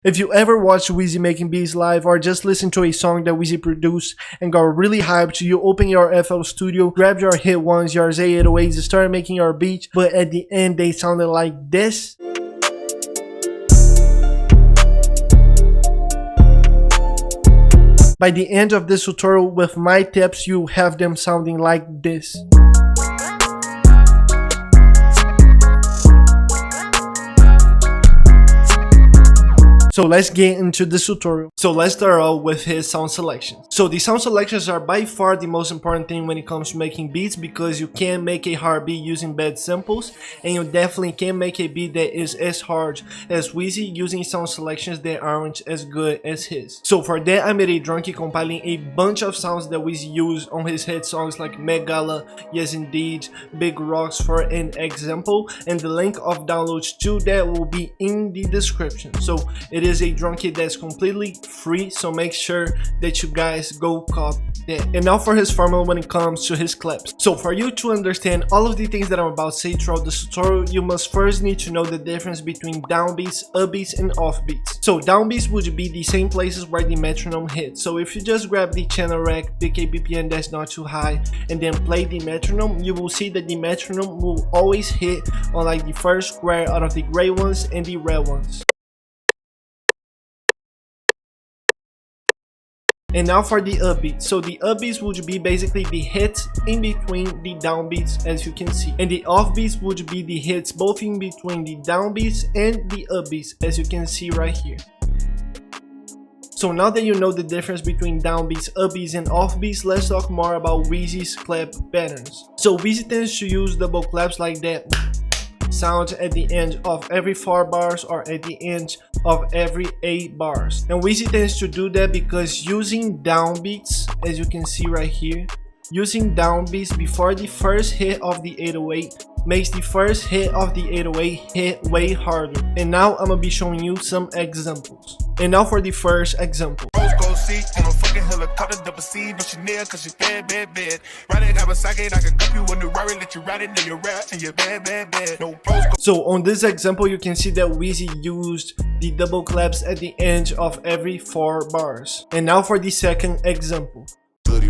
If you ever watched Wheezy making beats live or just listen to a song that Wheezy produced and got really hyped, you open your FL Studio, grab your hit ones, your Z808s, and start making your beat, but at the end they sounded like this. By the end of this tutorial, with my tips, you have them sounding like this. So let's get into this tutorial. So let's start out with his sound selections. So the sound selections are by far the most important thing when it comes to making beats, because you can't make a hard beat using bad samples, and you definitely can't make a beat that is as hard as Wheezy using sound selections that aren't as good as his. So for that, I made a drunkie compiling a bunch of sounds that Wheezy used on his hit songs like Megala, Yes Indeed, Big Rocks for an example, and the link of downloads to that will be in the description. So it is a drum kit that's completely free, so make sure that you guys go cop that. And now for his formula when it comes to his claps. So for you to understand all of the things that I'm about to say throughout this tutorial, you must first need to know the difference between downbeats, upbeats, and offbeats. So downbeats would be the same places where the metronome hits. So if you just grab the channel rack, pick a BPM that's not too high, and then play the metronome, you will see that the metronome will always hit on like the first square out of the gray ones and the red ones. And now for the upbeats. So the upbeats would be basically the hits in between the downbeats, as you can see. And the offbeats would be the hits both in between the downbeats and the upbeats, as you can see right here. So now that you know the difference between downbeats, upbeats, and offbeats, let's talk more about Wheezy's clap patterns. So Wheezy tends to use double claps like that sound at the end of every 4 bars or at the end of every 8 bars. And Wheezy tends to do that because using downbeats, as you can see right here, using downbeats before the first hit of the 808 makes the first hit of the 808 hit way harder. And now I'm gonna be showing you some examples. And now for the first example. So on this example, you can see that Wheezy used the double claps at the end of every 4 bars. And now for the second example.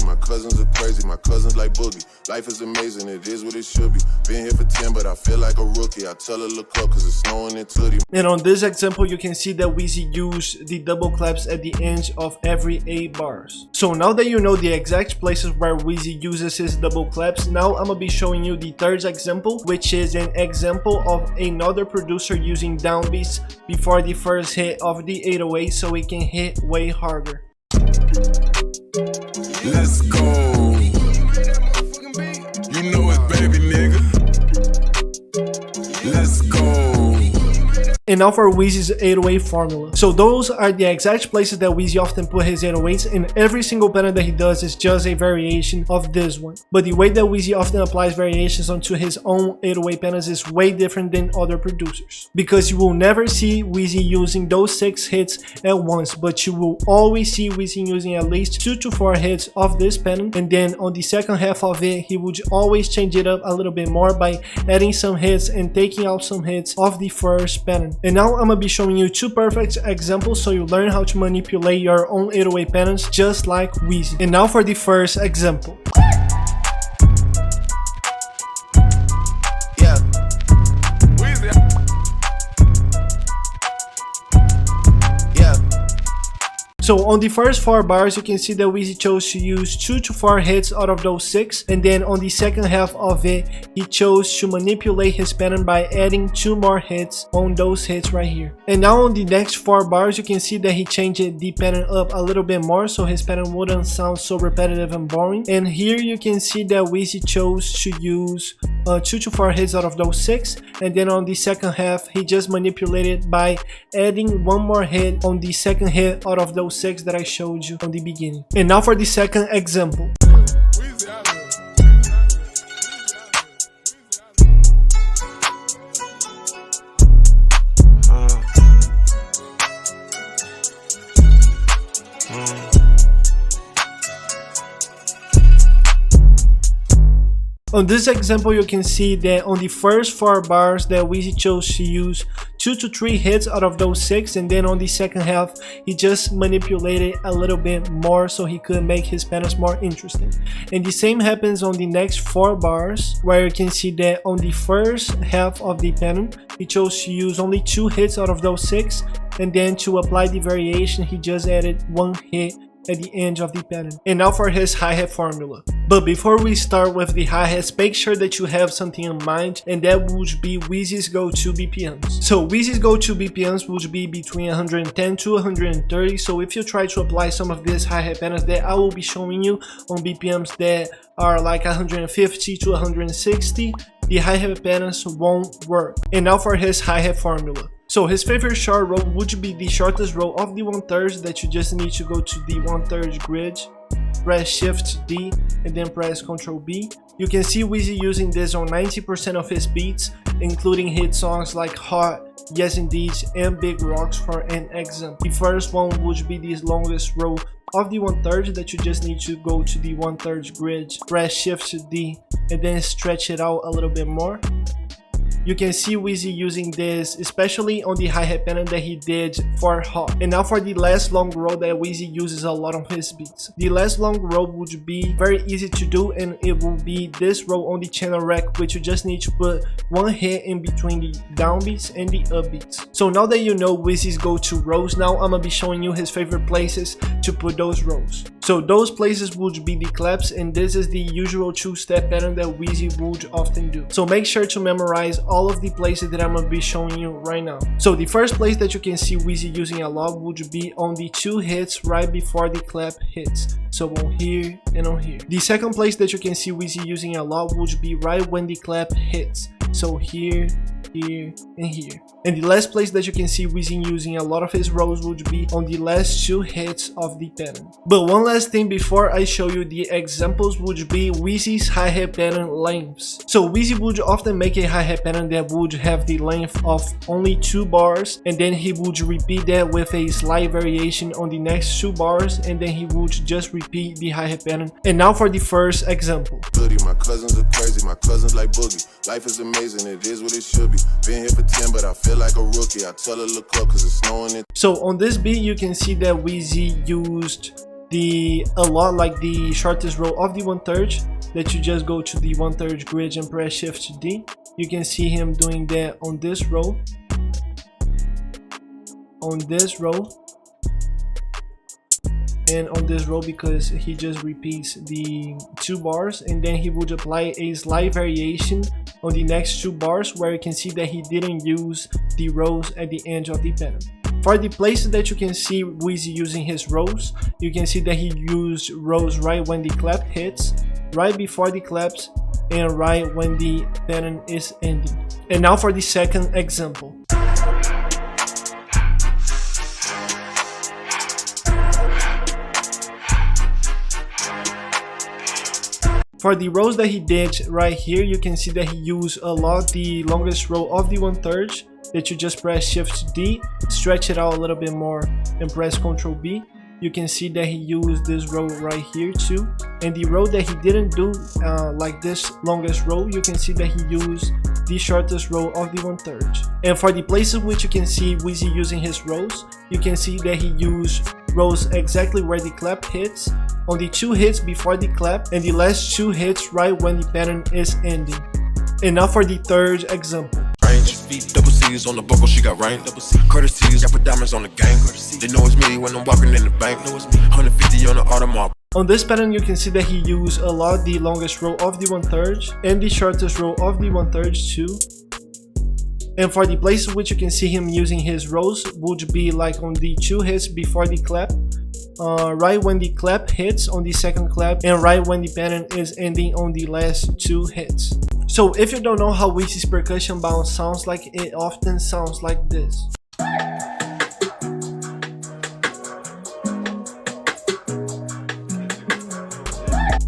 My cousins are crazy, my cousins like boogie. Life is amazing, it is what it should be. Been here for 10, but I feel like a rookie. I tell her look up cause it's snowing in Tootie. And on this example, you can see that Wheezy used the double claps at the end of every 8 bars. So now that you know the exact places where Wheezy uses his double claps, now I'm gonna be showing you the third example, which is an example of another producer using downbeats before the first hit of the 808 so it can hit way harder. Let's go. You know it, baby nigga. Let's go. And now for Wheezy's 808 formula. So those are the exact places that Wheezy often put his 808s, and every single pattern that he does is just a variation of this one. But the way that Wheezy often applies variations onto his own 808 patterns is way different than other producers. Because you will never see Wheezy using those 6 hits at once, but you will always see Wheezy using at least 2 to 4 hits of this pattern, and then on the second half of it, he would always change it up a little bit more by adding some hits and taking out some hits of the first pattern. And now I'm gonna be showing you 2 perfect examples so you learn how to manipulate your own 808 patterns just like Wheezy. And now for the first example. So on the first 4 bars, you can see that Wheezy chose to use 2 to 4 hits out of those 6, and then on the second half of it, he chose to manipulate his pattern by adding 2 more hits on those hits right here. And now on the next 4 bars, you can see that he changed the pattern up a little bit more so his pattern wouldn't sound so repetitive and boring. And here you can see that Wheezy chose to use 2 to 4 hits out of those 6, and then on the second half, he just manipulated by adding 1 more hit on the second hit out of those 6 that I showed you from the beginning. And now for the second example. On this example, you can see that on the first 4 bars that Wheezy chose to use 2 to 3 hits out of those 6, and then on the second half he just manipulated a little bit more so he could make his patterns more interesting. And the same happens on the next 4 bars, where you can see that on the first half of the pattern he chose to use only 2 hits out of those 6, and then to apply the variation he just added 1 hit at the end of the pattern. And now for his hi-hat formula. But before we start with the hi-hats, make sure that you have something in mind, and that would be Wheezy's go-to BPMs. So Wheezy's go-to BPMs would be between 110 to 130, so if you try to apply some of these hi-hat patterns that I will be showing you on BPMs that are like 150 to 160, the hi-hat patterns won't work. And now for his hi-hat formula. So his favorite short row would be the shortest row of the 1/3 that you just need to go to the 1/3 grid, press Shift D, and then press Ctrl B. You can see Wheezy using this on 90% of his beats, including hit songs like Hot, Yes Indeed, and Big Rocks for an example. The first one would be the longest row of the 1/3 that you just need to go to the 1/3 grid, press Shift D, and then stretch it out a little bit more. You can see Wheezy using this especially on the hi-hat pattern that he did for Hot. And now for the last long row that Wheezy uses a lot on his beats. The last long row would be very easy to do, and it will be this row on the channel rack, which you just need to put 1 hit in between the downbeats and the upbeats. So now that you know Wheezy's go-to rows, now I'm gonna be showing you his favorite places to put those rows. So those places would be the claps, and this is the usual 2-step pattern that Wheezy would often do. So make sure to memorize all of the places that I'm gonna be showing you right now. So the first place that you can see Wheezy using a lot would be on the 2 hits right before the clap hits. So on here and on here. The second place that you can see Wheezy using a lot would be right when the clap hits. So here, here, and here. And the last place that you can see Wheezy using a lot of his rows would be on the last 2 hits of the pattern. But one last thing before I show you the examples would be Wheezy's hi-hat pattern lengths. So Wheezy would often make a hi-hat pattern that would have the length of only 2 bars, and then he would repeat that with a slight variation on the next 2 bars, and then he would just repeat the hi-hat pattern. And now for the first example. My cousins are crazy, my cousins like boogie. Life is amazing, it is what it should be. Been here for 10, but I feel like a rookie. I tell her look up cause it's snowing. So on this beat you can see that Wheezy used a lot like the shortest row of the 1/3 that you just go to the 1/3 grid and press Shift D. You can see him doing that on this row, on this row, and on this row, because he just repeats the 2 bars, and then he would apply a slight variation on the next 2 bars where you can see that he didn't use the rows at the end of the pattern. For the places that you can see Wheezy using his rows, you can see that he used rows right when the clap hits, right before the claps, and right when the pattern is ending. And now for the second example. For the rows that he did right here, you can see that he used a lot the longest row of the 1/3 that you just press Shift D, stretch it out a little bit more, and press Ctrl B. You can see that he used this row right here too. And the row that he didn't do like this longest row, you can see that he used the shortest row of the 1/3. And for the places which you can see Wheezy using his rows, you can see that he used rows exactly where the clap hits, on the 2 hits before the clap, and the last 2 hits right when the pattern is ending. And now for the third example. Double C's on the buckle, she got rank. Courtesies, I put diamonds on the gang. They know it's me when I'm walking in the bank. 150 on the Audemars. On this pattern you can see that he used a lot the longest row of the 1/3 and the shortest row of the 1/3 too. And for the places which you can see him using his rows would be like on the 2 hits before the clap, right when the clap hits on the second clap, and right when the pattern is ending on the last 2 hits. So if you don't know how Wheezy's percussion bounce sounds like, it often sounds like this.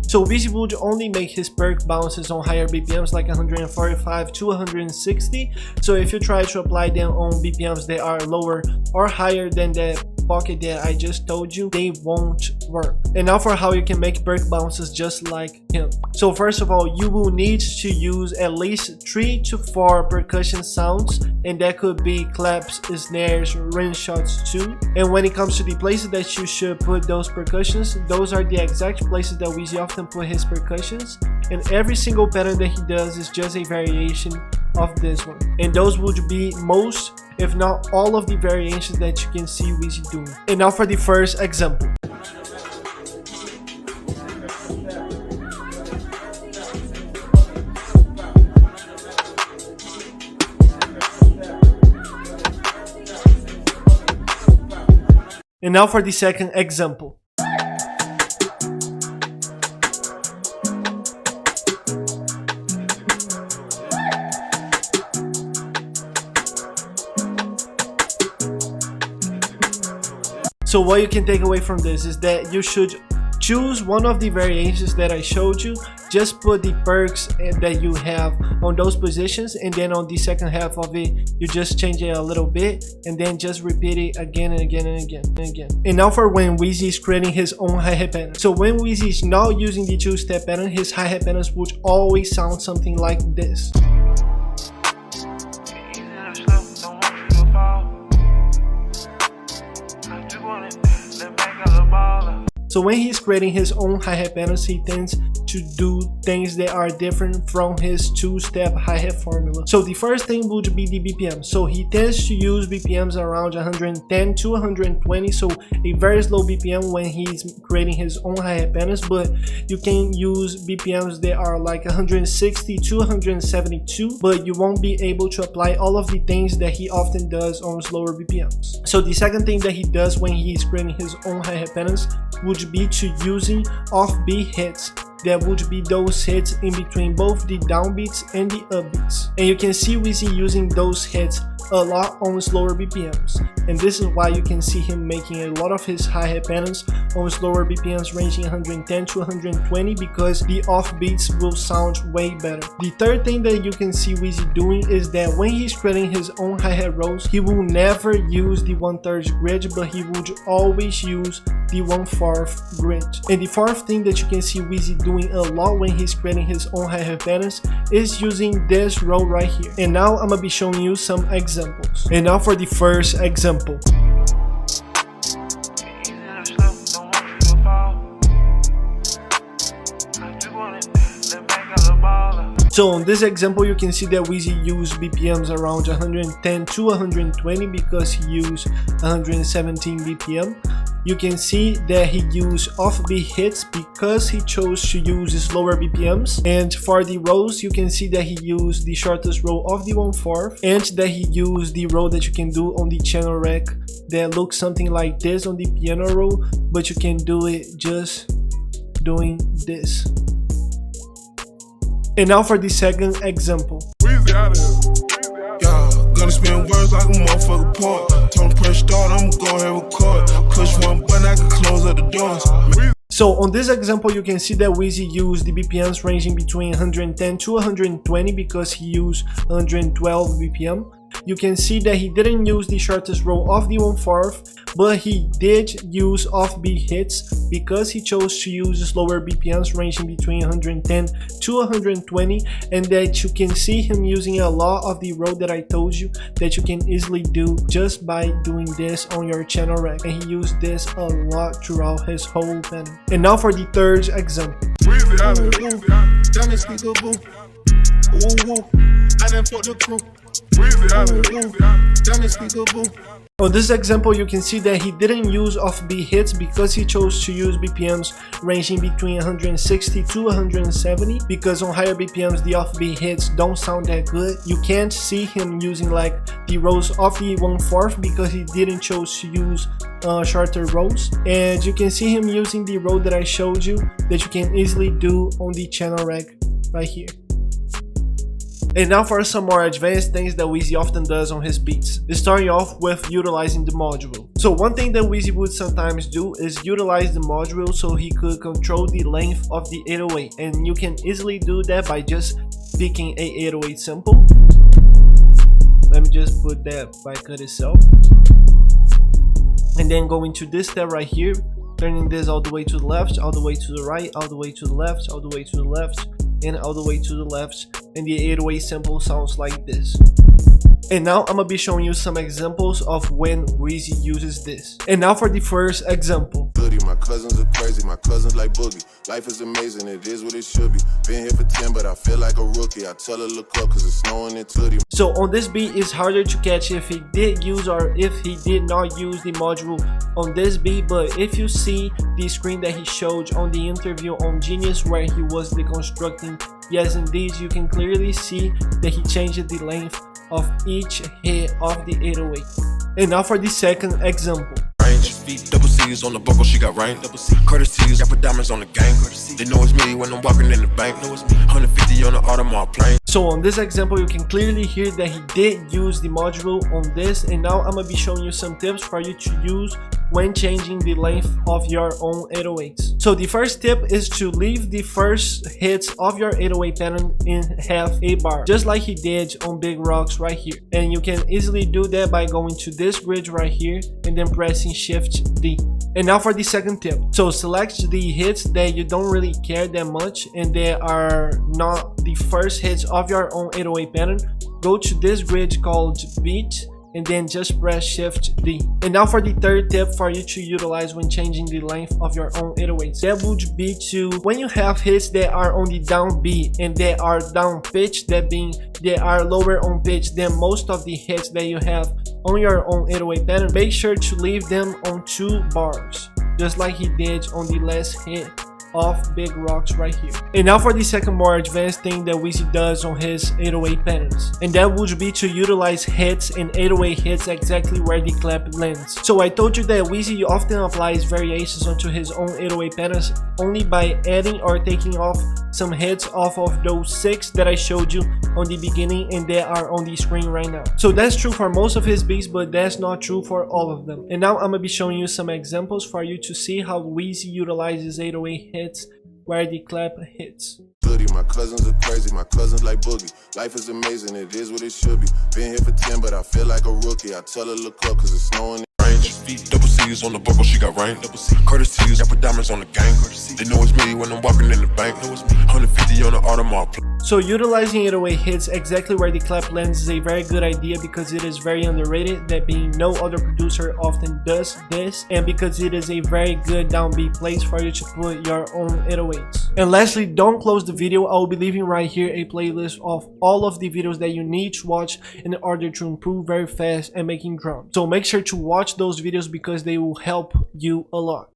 So Wheezy would only make his perc bounces on higher BPMs like 145 to 160. So if you try to apply them on BPMs that are lower or higher than that pocket that I just told you, they won't work. And now for how you can make perk bounces just like him. So first of all, you will need to use at least 3 to 4 percussion sounds, and that could be claps, snares, rim shots too. And when it comes to the places that you should put those percussions, those are the exact places that Wheezy often put his percussions, and every single pattern that he does is just a variation of this one, and those would be most, if not all, of the variations that you can see Wheezy doing. And now for the first example. And now for the second example. So what you can take away from this is that you should choose one of the variations that I showed you. Just put the perks that you have on those positions, and then on the second half of it, you just change it a little bit, and then just repeat it again and again and again and again. And now for when Wheezy is creating his own hi-hat pattern. So when Wheezy is not using the two-step pattern, his hi-hat patterns would always sound something like this. So when he's creating his own hi-hat patterns, he tends to do things that are different from his two-step hi-hat formula. So the first thing would be the BPM. So he tends to use BPMs around 110 to 120, so a very slow BPM when he's creating his own hi-hat patterns, but you can use BPMs that are like 160 to 172, but you won't be able to apply all of the things that he often does on slower BPMs. So the second thing that he does when he's creating his own hi-hat patterns would be to using offbeat hits. That would be those hits in between both the downbeats and the upbeats. And you can see Wheezy using those hits a lot on slower BPMs. And this is why you can see him making a lot of his hi-hat patterns on slower BPMs ranging 110 to 120, because the offbeats will sound way better. The third thing that you can see Wheezy doing is that when he's creating his own hi-hat rolls, he will never use the 1/3 grid, but he would always use the 1/4 grid. And the fourth thing that you can see Wheezy doing a lot when he's creating his own hi-hat patterns is using this roll right here. And now I'm gonna be showing you some examples. And now for the first example. So on this example, you can see that Wheezy used BPMs around 110 to 120 because he used 117 BPM. You can see that he used offbeat hits because he chose to use slower BPMs. And for the rolls, you can see that he used the shortest roll of the 1/4, and that he used the roll that you can do on the channel rack that looks something like this on the piano roll, but you can do it just doing this. And now for the second example. Wheezy out of here. Yeah, gonna spin words like a motherfucker port. Tell him press start, I'm gonna go ahead and record. Push one button, I can close up the doors. So on this example, you can see that Wheezy used the BPMs ranging between 110 to 120 because he used 112 BPM. You can see that he didn't use the shortest roll of the 1/4, but he did use offbeat hits because he chose to use slower BPMs ranging between 110 to 120, and that you can see him using a lot of the roll that I told you that you can easily do just by doing this on your channel rack, and he used this a lot throughout his whole pattern. And now for the third example. Wheezy out of here. Diamond speak a boo. Woo woo. I done fucked the crew. Wheezy out of here. Diamond speak a boo. On this example, you can see that he didn't use offbeat hits because he chose to use BPMs ranging between 160 to 170, because on higher BPMs the offbeat hits don't sound that good. You can't see him using like the rolls of the 1/4 because he didn't chose to use shorter rolls, and you can see him using the roll that I showed you that you can easily do on the channel rack right here. And now for some more advanced things that Wheezy often does on his beats, starting off with utilizing the module. So one thing that Wheezy would sometimes do is utilize the module so he could control the length of the 808, and you can easily do that by just picking a 808 sample. Let me just put that by cut itself. and then going to this step right here, turning this all the way to the left, all the way to the right, all the way to the left, all the way to the left, and all the way to the left, and the 808 sample sounds like this. And now I'm gonna be showing you some examples of when Wheezy uses this. And now for the first example. My cousins are crazy, my cousins like boogie. Life is amazing, it is what it should be. Been here for 10, but I feel like a rookie. I tell her look up, cause it's snowing in Tootie. So on this beat, it's harder to catch if he did use or if he did not use the module on this beat. But if you see the screen that he showed on the interview on Genius where he was deconstructing, yes indeed, you can clearly see that he changed the length of each hit of the 808. And now for the second example. Double C's on the buckle, she got rain. Courtesies, I put diamonds on the gang. They know it's me when I'm walking in the bank. 150 on the Audemars plane. So on this example, you can clearly hear that he did use the module on this. And now I'm gonna be showing you some tips for you to use when changing the length of your own 808s. So the first tip is to leave the first hits of your 808 pattern in half a bar, just like he did on Big Rocks right here. And you can easily do that by going to this grid right here and then pressing Shift D. And now for the second tip. So select the hits that you don't really care that much and they are not the first hits of your own 808 pattern. Go to this grid called Beat and then just press Shift D. And now for the third tip for you to utilize when changing the length of your own 808s. That would be to, when you have hits that are on the down beat and they are down pitch, that being they are lower on pitch than most of the hits that you have on your own 808 pattern, make sure to leave them on 2 bars, just like he did on the last hit of Big Rocks right here. And now for the second more advanced thing that Wheezy does on his 808 patterns, and that would be to utilize hits and 808 hits exactly where the clap lands. So I told you that Wheezy often applies variations onto his own 808 patterns only by adding or taking off some hits off of those 6 that I showed you on the beginning and they are on the screen right now. So that's true for most of his beats, but that's not true for all of them. And now I'm gonna be showing you some examples for you to see how Wheezy utilizes 808 hits where the clap hits. My cousins are crazy, my cousins like boogie. Life is amazing, it is what it should be. Been here for 10, but I feel like a rookie. I tell her look up, cause it's snowing. Double C's on the buckle, she got rain. Courtesies, I put diamonds on the gang. They know it's me when I'm walking in the bank. 150 on the Audemars plane. So utilizing 808 hits exactly where the clap lands is a very good idea because it is very underrated, that being no other producer often does this, and because it is a very good downbeat place for you to put your own 808s. And lastly, don't close the video. I will be leaving right here a playlist of all of the videos that you need to watch in order to improve very fast and making drums. So make sure to watch those videos because they will help you a lot.